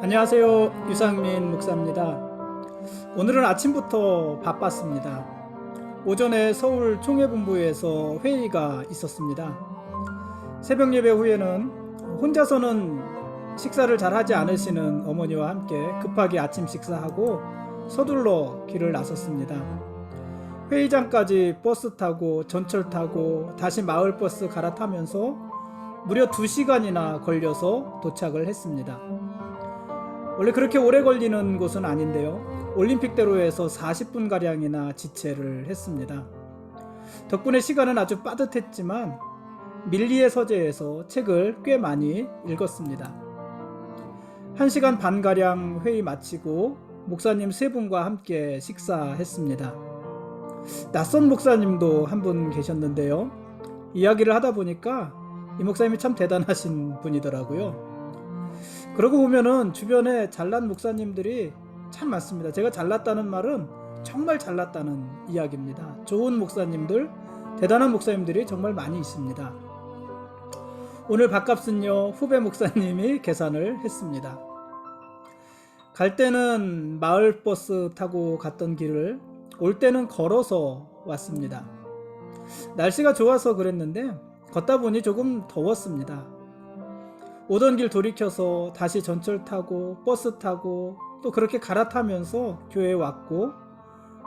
안녕하세요. 유상민 목사입니다. 오늘은 아침부터 바빴습니다. 오전에 서울 총회본부에서 회의가 있었습니다. 새벽 예배 후에는 혼자서는 식사를 잘 하지 않으시는 어머니와 함께 급하게 아침 식사하고 서둘러 길을 나섰습니다. 회의장까지 버스 타고 전철 타고 다시 마을버스 갈아타면서 무려 2시간이나 걸려서 도착을 했습니다. 원래 그렇게 오래 걸리는 곳은 아닌데요. 올림픽대로에서 40분가량이나 지체를 했습니다. 덕분에 시간은 아주 빠듯했지만 밀리의 서재에서 책을 꽤 많이 읽었습니다. 1시간 반가량 회의 마치고 목사님 3분과 함께 식사했습니다. 낯선 목사님도 한 분 계셨는데요. 이야기를 하다 보니까 이 목사님이 참 대단하신 분이더라고요. 그러고 보면은 주변에 잘난 목사님들이 참 많습니다. 제가 잘났다는 말은 정말 잘났다는 이야기입니다. 좋은 목사님들, 대단한 목사님들이 정말 많이 있습니다. 오늘 밥값은요, 후배 목사님이 계산을 했습니다. 갈 때는 마을버스 타고 갔던 길을 올 때는 걸어서 왔습니다. 날씨가 좋아서 그랬는데 걷다 보니 조금 더웠습니다. 오던 길 돌이켜서 다시 전철 타고 버스 타고 또 그렇게 갈아타면서 교회에 왔고,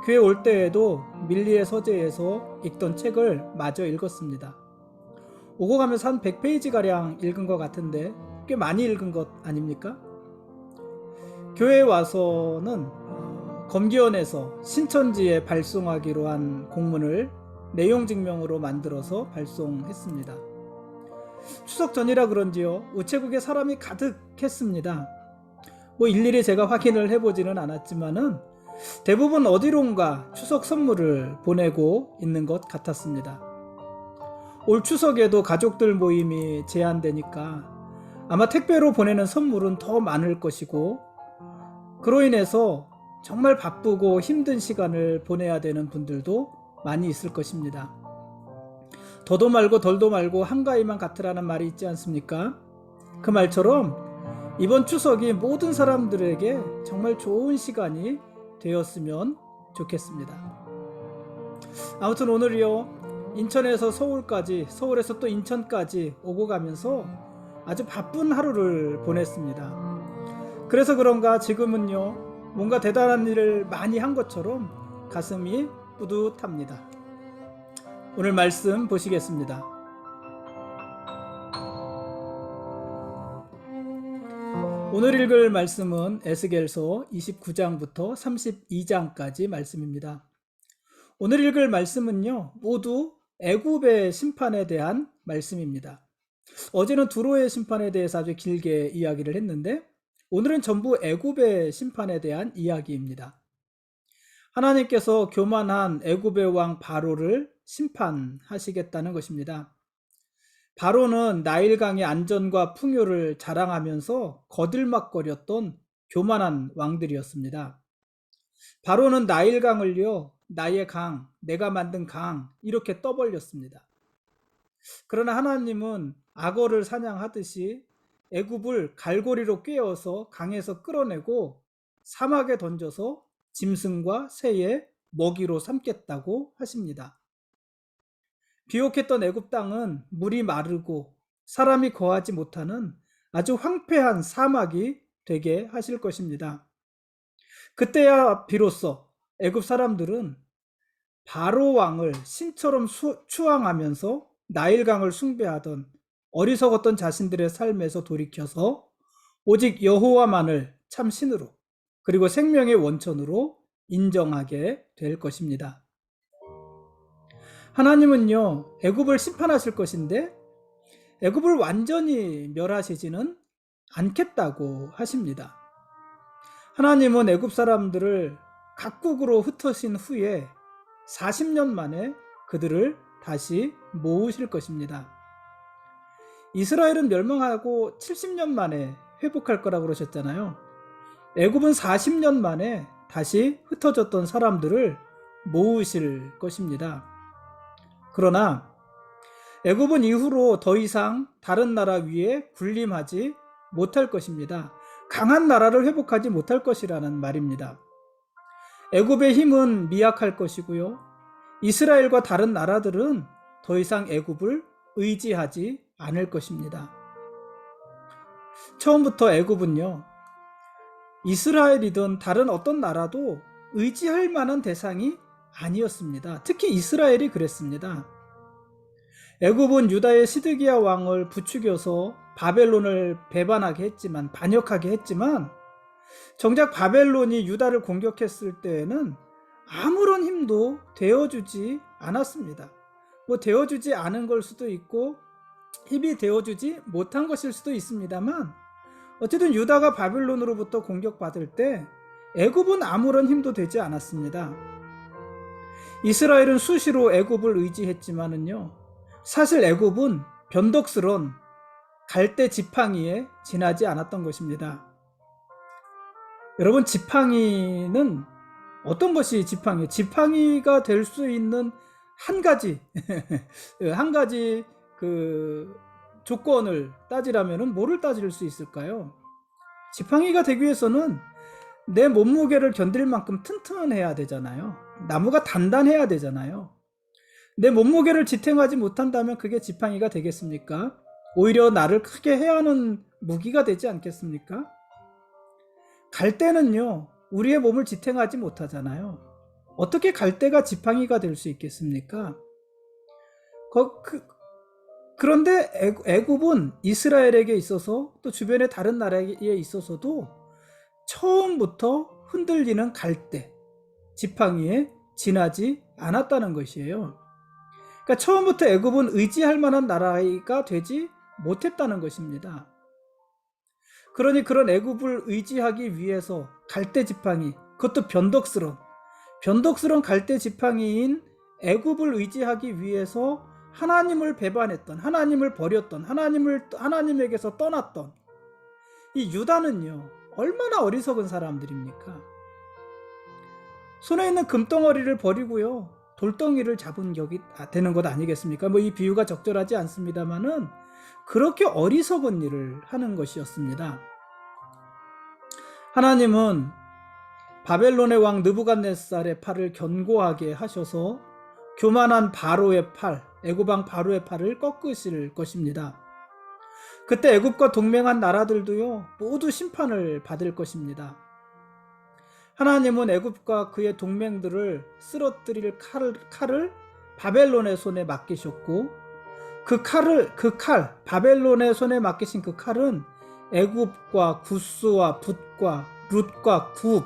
교회 올 때에도 밀리의 서재에서 읽던 책을 마저 읽었습니다. 오고 가면서 한 100페이지가량 읽은 것 같은데 꽤 많이 읽은 것 아닙니까? 교회에 와서는 검기원에서 신천지에 발송하기로 한 공문을 내용 증명으로 만들어서 발송했습니다. 추석 전이라 그런지요, 우체국에 사람이 가득했습니다. 일일이 제가 확인을 해보지는 않았지만은 대부분 어디론가 추석 선물을 보내고 있는 것 같았습니다. 올 추석에도 가족들 모임이 제한되니까 아마 택배로 보내는 선물은 더 많을 것이고, 그로 인해서 정말 바쁘고 힘든 시간을 보내야 되는 분들도 많이 있을 것입니다. 더도 말고 덜도 말고 한가위만 같으라는 말이 있지 않습니까? 그 말처럼 이번 추석이 모든 사람들에게 정말 좋은 시간이 되었으면 좋겠습니다. 아무튼 오늘이요, 인천에서 서울까지, 서울에서 또 인천까지 오고 가면서 아주 바쁜 하루를 보냈습니다. 그래서 그런가 지금은요, 뭔가 대단한 일을 많이 한 것처럼 가슴이 뿌듯합니다. 오늘 말씀 보시겠습니다. 오늘 읽을 말씀은 에스겔서 29장부터 32장까지 말씀입니다. 오늘 읽을 말씀은요, 모두 애굽의 심판에 대한 말씀입니다. 어제는 두로의 심판에 대해서 아주 길게 이야기를 했는데, 오늘은 전부 애굽의 심판에 대한 이야기입니다. 하나님께서 교만한 애굽의 왕 바로를 심판하시겠다는 것입니다. 바로는 나일강의 안전과 풍요를 자랑하면서 거들먹거렸던 교만한 왕들이었습니다. 바로는 나일강을요, 나의 강, 내가 만든 강, 이렇게 떠벌렸습니다. 그러나 하나님은 악어를 사냥하듯이 애굽을 갈고리로 꿰어서 강에서 끌어내고 사막에 던져서 짐승과 새의 먹이로 삼겠다고 하십니다. 비옥했던 애굽 땅은 물이 마르고 사람이 거하지 못하는 아주 황폐한 사막이 되게 하실 것입니다. 그때야 비로소 애굽 사람들은 바로 왕을 신처럼 추앙하면서 나일강을 숭배하던 어리석었던 자신들의 삶에서 돌이켜서 오직 여호와만을 참 신으로, 그리고 생명의 원천으로 인정하게 될 것입니다. 하나님은요, 애굽을 심판하실 것인데 애굽을 완전히 멸하시지는 않겠다고 하십니다. 하나님은 애굽 사람들을 각국으로 흩으신 후에 40년 만에 그들을 다시 모으실 것입니다. 이스라엘은 멸망하고 70년 만에 회복할 거라고 그러셨잖아요. 애굽은 40년 만에 다시 흩어졌던 사람들을 모으실 것입니다. 그러나 애굽은 이후로 더 이상 다른 나라 위에 군림하지 못할 것입니다. 강한 나라를 회복하지 못할 것이라는 말입니다. 애굽의 힘은 미약할 것이고요. 이스라엘과 다른 나라들은 더 이상 애굽을 의지하지 않을 것입니다. 처음부터 애굽은요, 이스라엘이든 다른 어떤 나라도 의지할 만한 대상이 아니었습니다. 특히 이스라엘이 그랬습니다. 애굽은 유다의 시드기야 왕을 부추겨서 바벨론을 배반하게 했지만, 반역하게 했지만, 정작 바벨론이 유다를 공격했을 때에는 아무런 힘도 되어주지 않았습니다. 되어주지 않은 걸 수도 있고 힘이 되어주지 못한 것일 수도 있습니다만, 어쨌든 유다가 바벨론으로부터 공격받을 때 애굽은 아무런 힘도 되지 않았습니다. 이스라엘은 수시로 애굽을 의지했지만은요, 사실 애굽은 변덕스런 갈대 지팡이에 지나지 않았던 것입니다. 여러분, 지팡이는 어떤 것이 지팡이? 지팡이가 될 수 있는 한 가지 한 가지 조건을 따지라면 뭐를 따질 수 있을까요? 지팡이가 되기 위해서는 내 몸무게를 견딜 만큼 튼튼해야 되잖아요. 나무가 단단해야 되잖아요. 내 몸무게를 지탱하지 못한다면 그게 지팡이가 되겠습니까? 오히려 나를 크게 해야 하는 무기가 되지 않겠습니까? 갈대는요, 우리의 몸을 지탱하지 못하잖아요. 어떻게 갈대가 지팡이가 될 수 있겠습니까? 그런데 애굽은 이스라엘에게 있어서 또 주변의 다른 나라에 있어서도 처음부터 흔들리는 갈대, 지팡이에 지나지 않았다는 것이에요. 그러니까 처음부터 애굽은 의지할 만한 나라가 되지 못했다는 것입니다. 그러니 그런 애굽을 의지하기 위해서 갈대 지팡이, 그것도 변덕스러운 갈대 지팡이인 애굽을 의지하기 위해서 하나님을 배반했던, 하나님을 버렸던, 하나님에게서 떠났던 이 유다는요, 얼마나 어리석은 사람들입니까? 손에 있는 금덩어리를 버리고요, 돌덩이를 잡은 격이 되는 것 아니겠습니까? 이 비유가 적절하지 않습니다만은 그렇게 어리석은 일을 하는 것이었습니다. 하나님은 바벨론의 왕 느부갓네살의 팔을 견고하게 하셔서 교만한 바로의 팔, 애굽왕 바로의 팔을 꺾으실 것입니다. 그때 애굽과 동맹한 나라들도요, 모두 심판을 받을 것입니다. 하나님은 애굽과 그의 동맹들을 쓰러뜨릴 칼을 바벨론의 손에 맡기셨고, 바벨론의 손에 맡기신 그 칼은 애굽과 구스와 붓과 룻과 굽,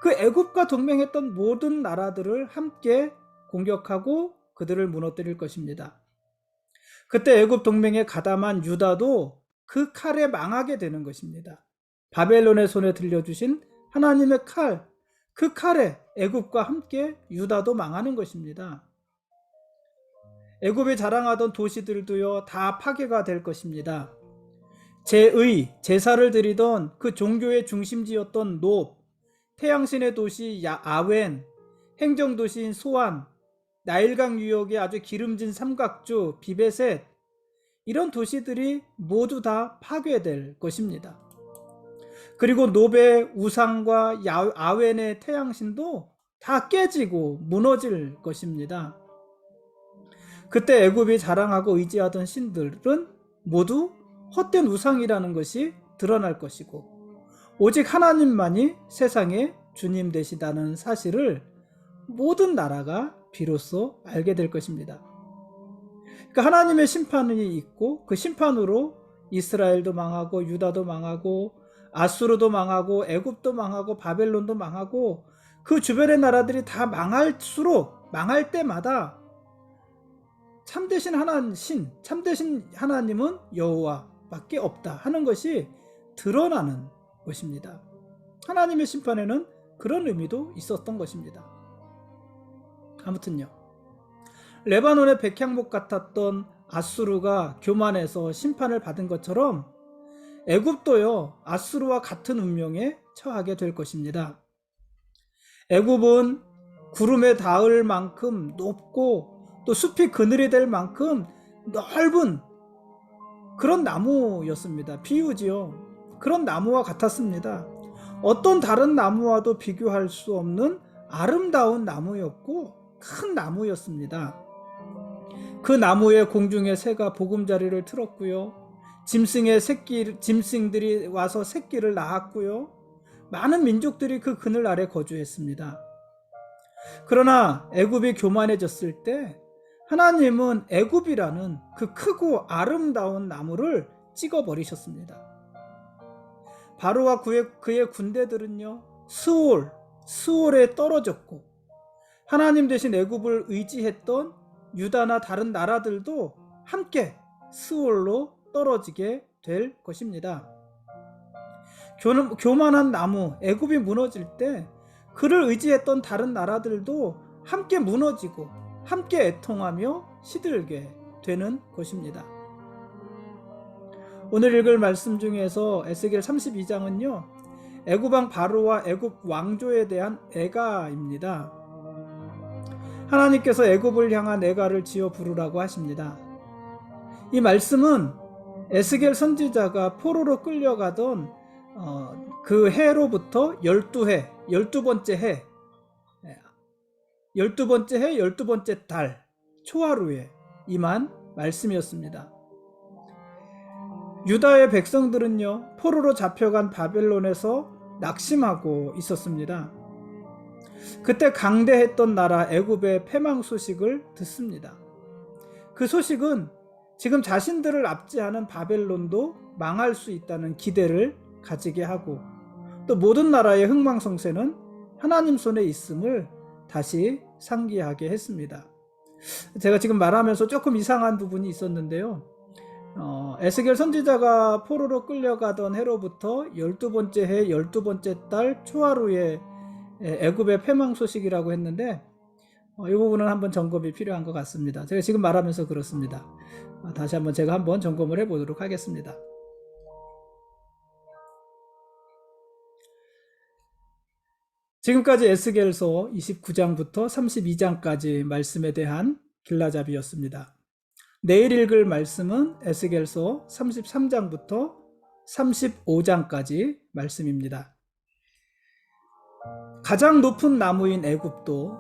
그 애굽과 동맹했던 모든 나라들을 함께 공격하고 그들을 무너뜨릴 것입니다. 그때 애굽 동맹에 가담한 유다도 그 칼에 망하게 되는 것입니다. 바벨론의 손에 들려주신 하나님의 칼, 그 칼에 애굽과 함께 유다도 망하는 것입니다. 애굽이 자랑하던 도시들도요, 다 파괴가 될 것입니다. 제사를 드리던 그 종교의 중심지였던 노브, 태양신의 도시 아웬, 행정도시인 소안, 나일강 유역의 아주 기름진 삼각주 비베셋, 이런 도시들이 모두 다 파괴될 것입니다. 그리고 노베의 우상과 아웬의 태양신도 다 깨지고 무너질 것입니다. 그때 애굽이 자랑하고 의지하던 신들은 모두 헛된 우상이라는 것이 드러날 것이고, 오직 하나님만이 세상의 주님 되시다는 사실을 모든 나라가 비로소 알게 될 것입니다. 그러니까 하나님의 심판이 있고, 그 심판으로 이스라엘도 망하고 유다도 망하고 아수르도 망하고 애굽도 망하고 바벨론도 망하고 그 주변의 나라들이 다 망할 때마다 참되신 하나님은 여호와밖에 없다 하는 것이 드러나는 것입니다. 하나님의 심판에는 그런 의미도 있었던 것입니다. 아무튼요, 레바논의 백향목 같았던 아수르가 교만해서 심판을 받은 것처럼 애굽도요, 아수르와 같은 운명에 처하게 될 것입니다. 애굽은 구름에 닿을 만큼 높고 또 숲이 그늘이 될 만큼 넓은 그런 나무였습니다. 비유지요. 그런 나무와 같았습니다. 어떤 다른 나무와도 비교할 수 없는 아름다운 나무였고 큰 나무였습니다. 그 나무에 공중의 새가 보금자리를 틀었고요. 짐승들이 와서 새끼를 낳았고요. 많은 민족들이 그 그늘 아래 거주했습니다. 그러나 애굽이 교만해졌을 때 하나님은 애굽이라는 그 크고 아름다운 나무를 찍어버리셨습니다. 바로와 그의 군대들은요, 스올에 떨어졌고, 하나님 대신 애굽을 의지했던 유다나 다른 나라들도 함께 스올로 떨어지게 될 것입니다. 교만한 나무 애굽이 무너질 때 그를 의지했던 다른 나라들도 함께 무너지고 함께 애통하며 시들게 되는 것입니다. 오늘 읽을 말씀 중에서 에스겔 32장은요, 애굽 왕 바로와 애굽 왕조에 대한 애가입니다. 하나님께서 애굽을 향한 애가를 지어 부르라고 하십니다. 이 말씀은 에스겔 선지자가 포로로 끌려가던 그 해로부터 12해, 12번째 해, 12번째 해, 12번째 달, 초하루에 임한 말씀이었습니다. 유다의 백성들은요, 포로로 잡혀간 바벨론에서 낙심하고 있었습니다. 그때 강대했던 나라 애굽의 패망 소식을 듣습니다. 그 소식은 지금 자신들을 압제하는 바벨론도 망할 수 있다는 기대를 가지게 하고, 또 모든 나라의 흥망성쇠는 하나님 손에 있음을 다시 상기하게 했습니다. 제가 지금 말하면서 조금 이상한 부분이 있었는데요. 에스겔 선지자가 포로로 끌려가던 해로부터 12번째 해 12번째 달 초하루에 애굽의 패망 소식이라고 했는데, 이 부분은 한번 점검이 필요한 것 같습니다. 제가 지금 말하면서 그렇습니다. 다시 한번 제가 한번 점검을 해보도록 하겠습니다. 지금까지 에스겔서 29장부터 32장까지 말씀에 대한 길라잡이였습니다. 내일 읽을 말씀은 에스겔서 33장부터 35장까지 말씀입니다. 가장 높은 나무인 애굽도,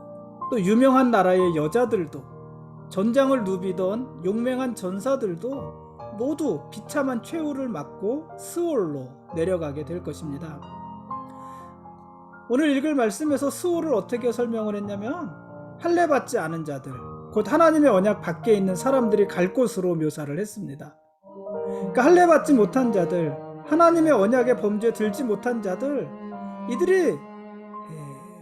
또 유명한 나라의 여자들도, 전장을 누비던 용맹한 전사들도 모두 비참한 최후를 맞고 스올로 내려가게 될 것입니다. 오늘 읽을 말씀에서 스올을 어떻게 설명을 했냐면, 할례받지 않은 자들, 곧 하나님의 언약 밖에 있는 사람들이 갈 곳으로 묘사를 했습니다. 그러니까 할례받지 못한 자들, 하나님의 언약의 범죄에 들지 못한 자들, 이들이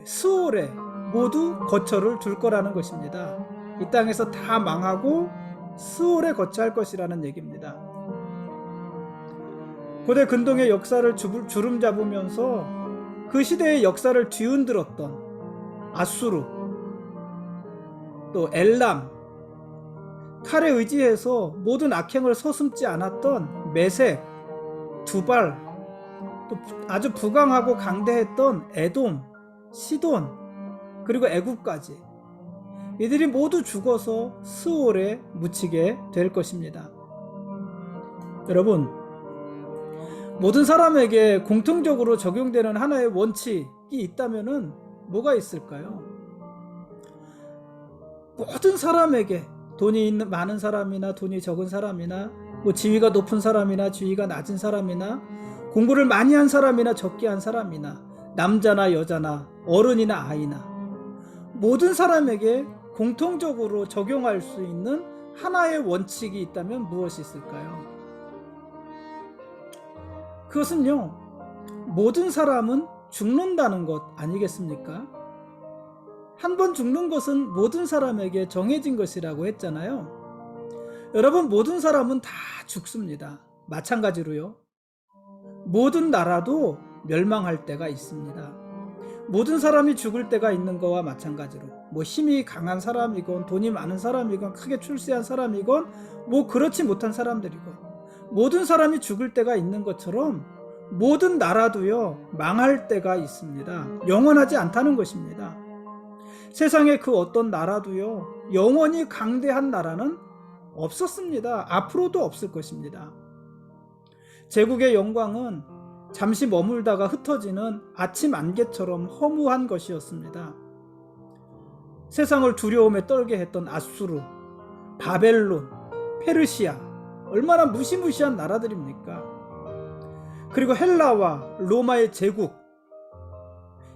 스올에 모두 거처를 둘 거라는 것입니다. 이 땅에서 다 망하고 스올에 거처할 것이라는 얘기입니다. 고대 근동의 역사를 주름 잡으면서 그 시대의 역사를 뒤흔들었던 아수르, 또 엘람, 칼에 의지해서 모든 악행을 서슴지 않았던 메색, 두발, 또 아주 부강하고 강대했던 에돔, 시돈, 그리고 애굽까지, 이들이 모두 죽어서 스올에 묻히게 될 것입니다. 여러분, 모든 사람에게 공통적으로 적용되는 하나의 원칙이 있다면은 뭐가 있을까요? 모든 사람에게, 돈이 많은 사람이나 돈이 적은 사람이나, 지위가 높은 사람이나 지위가 낮은 사람이나, 공부를 많이 한 사람이나 적게 한 사람이나, 남자나 여자나 어른이나 아이나, 모든 사람에게 공통적으로 적용할 수 있는 하나의 원칙이 있다면 무엇이 있을까요? 그것은요, 모든 사람은 죽는다는 것 아니겠습니까? 한 번 죽는 것은 모든 사람에게 정해진 것이라고 했잖아요. 여러분, 모든 사람은 다 죽습니다. 마찬가지로요, 모든 나라도 멸망할 때가 있습니다. 모든 사람이 죽을 때가 있는 거와 마찬가지로, 힘이 강한 사람이건 돈이 많은 사람이건 크게 출세한 사람이건 그렇지 못한 사람들이건 모든 사람이 죽을 때가 있는 것처럼 모든 나라도요, 망할 때가 있습니다. 영원하지 않다는 것입니다. 세상의 그 어떤 나라도요, 영원히 강대한 나라는 없었습니다. 앞으로도 없을 것입니다. 제국의 영광은 잠시 머물다가 흩어지는 아침 안개처럼 허무한 것이었습니다. 세상을 두려움에 떨게 했던 아수르, 바벨론, 페르시아, 얼마나 무시무시한 나라들입니까? 그리고 헬라와 로마의 제국,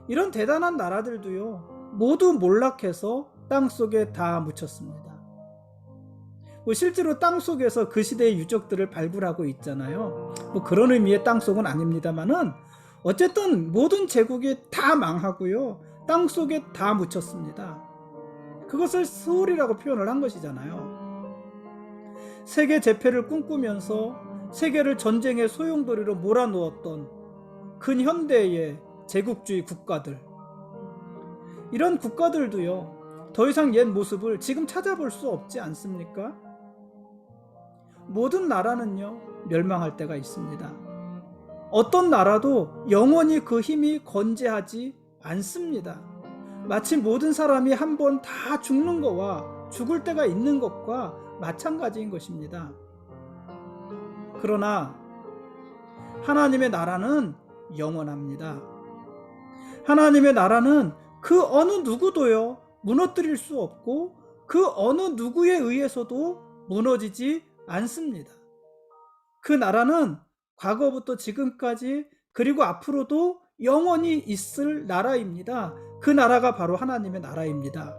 이런 대단한 나라들도요, 모두 몰락해서 땅속에 다 묻혔습니다. 실제로 땅속에서 그 시대의 유적들을 발굴하고 있잖아요. 그런 의미의 땅속은 아닙니다만은 어쨌든 모든 제국이 다 망하고요, 땅속에 다 묻혔습니다. 그것을 스홀이라고 표현을 한 것이잖아요. 세계 재패를 꿈꾸면서 세계를 전쟁의 소용돌이로 몰아넣었던 근현대의 제국주의 국가들, 이런 국가들도요, 더 이상 옛 모습을 지금 찾아볼 수 없지 않습니까? 모든 나라는요, 멸망할 때가 있습니다. 어떤 나라도 영원히 그 힘이 건재하지 않습니다. 마치 모든 사람이 한 번 다 죽는 것과 죽을 때가 있는 것과 마찬가지인 것입니다. 그러나 하나님의 나라는 영원합니다. 하나님의 나라는 그 어느 누구도요, 무너뜨릴 수 없고 그 어느 누구에 의해서도 무너지지 않습니다. 그 나라는 과거부터 지금까지 그리고 앞으로도 영원히 있을 나라입니다. 그 나라가 바로 하나님의 나라입니다.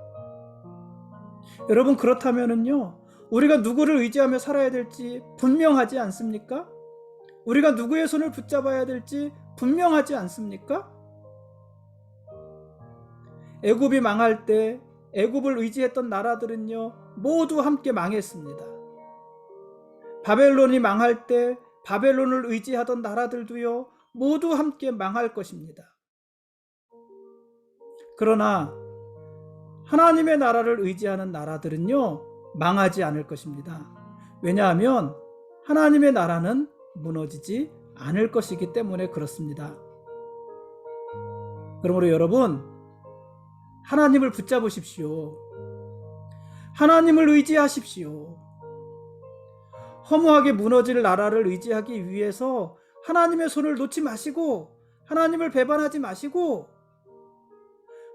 여러분, 그렇다면은요, 우리가 누구를 의지하며 살아야 될지 분명하지 않습니까? 우리가 누구의 손을 붙잡아야 될지 분명하지 않습니까? 애굽이 망할 때 애굽을 의지했던 나라들은요, 모두 함께 망했습니다. 바벨론이 망할 때 바벨론을 의지하던 나라들도요, 모두 함께 망할 것입니다. 그러나 하나님의 나라를 의지하는 나라들은요, 망하지 않을 것입니다. 왜냐하면 하나님의 나라는 무너지지 않을 것이기 때문에 그렇습니다. 그러므로 여러분, 하나님을 붙잡으십시오. 하나님을 의지하십시오. 허무하게 무너질 나라를 의지하기 위해서 하나님의 손을 놓지 마시고, 하나님을 배반하지 마시고,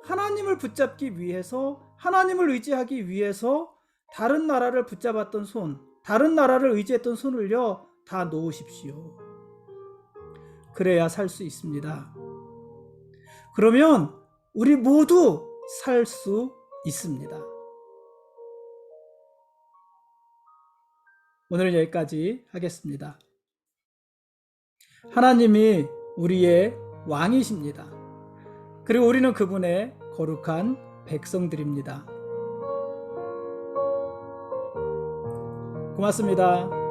하나님을 붙잡기 위해서, 하나님을 의지하기 위해서 다른 나라를 붙잡았던 손, 다른 나라를 의지했던 손을요, 다 놓으십시오. 그래야 살 수 있습니다. 그러면 우리 모두 살 수 있습니다. 오늘은 여기까지 하겠습니다. 하나님이 우리의 왕이십니다. 그리고 우리는 그분의 거룩한 백성들입니다. 고맙습니다.